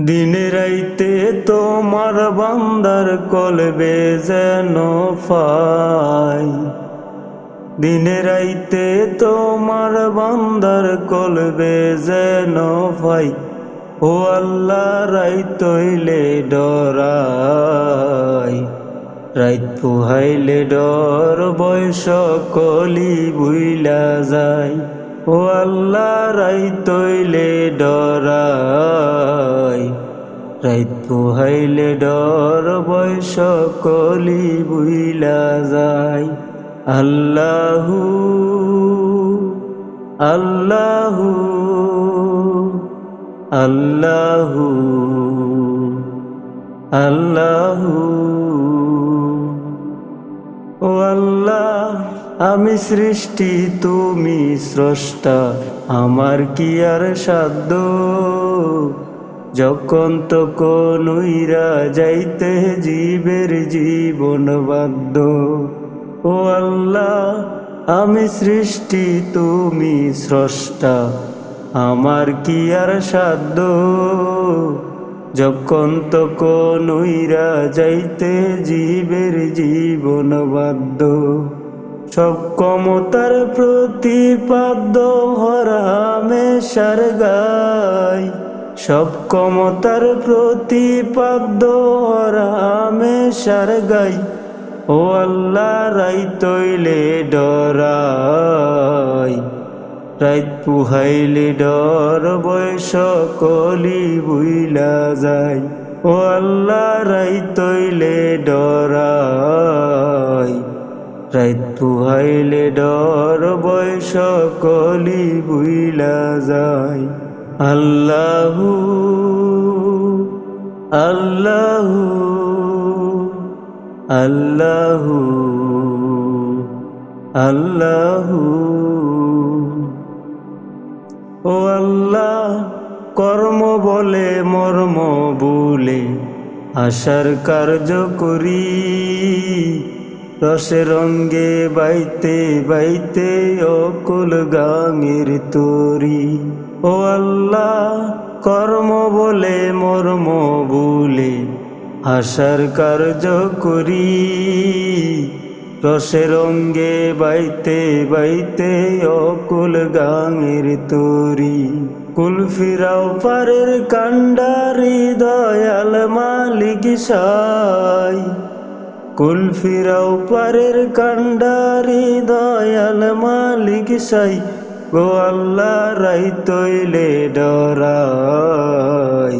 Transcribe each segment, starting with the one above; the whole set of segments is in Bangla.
দিনে রাইতে তোমার বান্দার কলবে যেন পাই। দিনে রাইতে তোমার বান্দার কলবে যেন পাই। ও আল্লাহ রাইত হইলে ডরাই, রাইত পুহাইলে ডর বয়স কলি বুইলা যায়। ও আল্লাহ রাইত হইলে ডরাই, রাইত পুহাইলে ডর বয়স কলি বুইলা যায়। আল্লাহু আল্লাহু আল্লাহু আল্লাহু। ও আল্লাহ, আমি সৃষ্টি তুমি স্রষ্টা, আমার কি আর সাধ্য? যখন তখন উইরা যাইতে জীবের জীবন বাধ্য। ও আল্লাহ, আমি সৃষ্টি তুমি স্রষ্টা, আমার কি আর সাধ্য? যখন তখন উইরা যাইতে জীবের জীবন বাধ্য। সব ক্ষমতার প্রতিপাদ্য হরামেশার গায়, সব ক্ষমতার প্রতিপাদ্য হরামেশার গায়। ও আল্লাহ রাইত হইলে ডরাই, রাইত পুহাইলে ডর বয়স কলি বুইলা যায়। ও আল্লাহ রাইত হইলে ডরাই, রাইত পুহাইলে ডর বয়স কলি বুইলা যায়। আল্লাহু আল্লাহু আল্লাহু আল্লাহু। ও আল্লাহ, কর্ম বলে মর্ম বলে আশার কার্য করি, রসে রঙ্গে বাইতে বাইতে অকুল গাঙের তরি। ও আল্লাহ, কর্ম বলে মর্ম বলে আশার কার্য করি, রসে রঙ্গে বাইতে বাইতে অকুল গাঙের তরি। কুল ফিরাও পারের কান্ডারি দয়াল মালিক সাই, কুল ফিরাও পারের কান্ডারি দয়াল মালিক সাই। গো আল্লাহ রাইত হইলে ডরাই,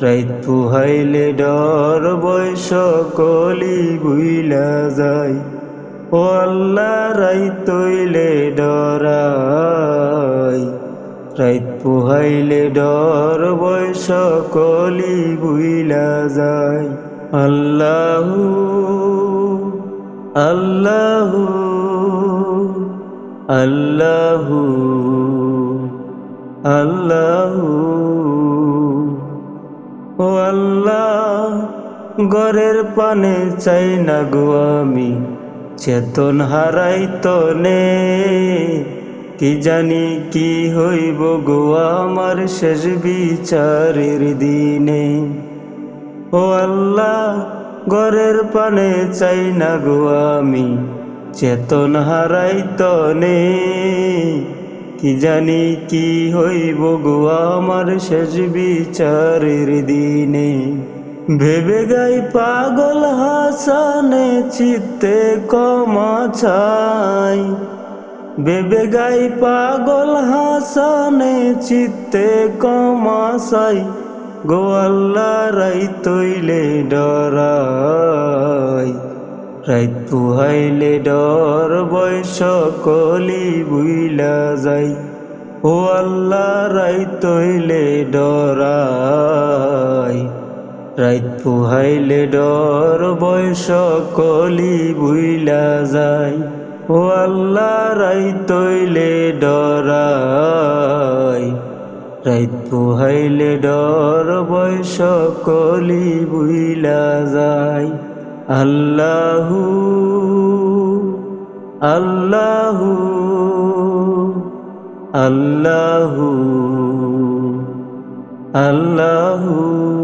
রাইত পুহাইলে ডর বয়স কলি বুইলা যায়। ও আল্লাহ রাইত হইলে ডরাই, রাইত পুহাইলে ডর বয়স কলি বুইলা যায়। আল্লাহু আল্লাহু আল্লাহু আল্লাহু। ও আল্লাহ, ঘরের পানে চাই না গো আমি, চেতন হারাইতো নে। কি জানি কি হইব গো আমার শেষ বিচারের দিনে। ও আল্লাহ, ঘরের পানে চাই না গো আমি, চেতন হারাইতো নে। কি জানি কি হইব গো আমার শেষ বিচারের দিনে। ভেবে গাই পাগল হাসানে চিত্তে ক্ষমা চাই, ভেবে গাই পাগল হাসানে চিত্তে ক্ষমা চাই। গো আল্লাহ রাইত হইলে ডরাই, রাইত পুহাইলে ডর বয়স কলি বুইলা যায়। ও আল্লাহ রাইত হইলে ডরাই, রাইত পুহাইলে ডর বয়স কলি বুইলা যায়। ও আল্লাহ রাইত হইলে ডরাই, রাইত পুহাইলে ডর বয়স কলি বুইলা যায়। আল্লাহু আল্লাহু আল্লাহু আল্লাহু। আল্লাহু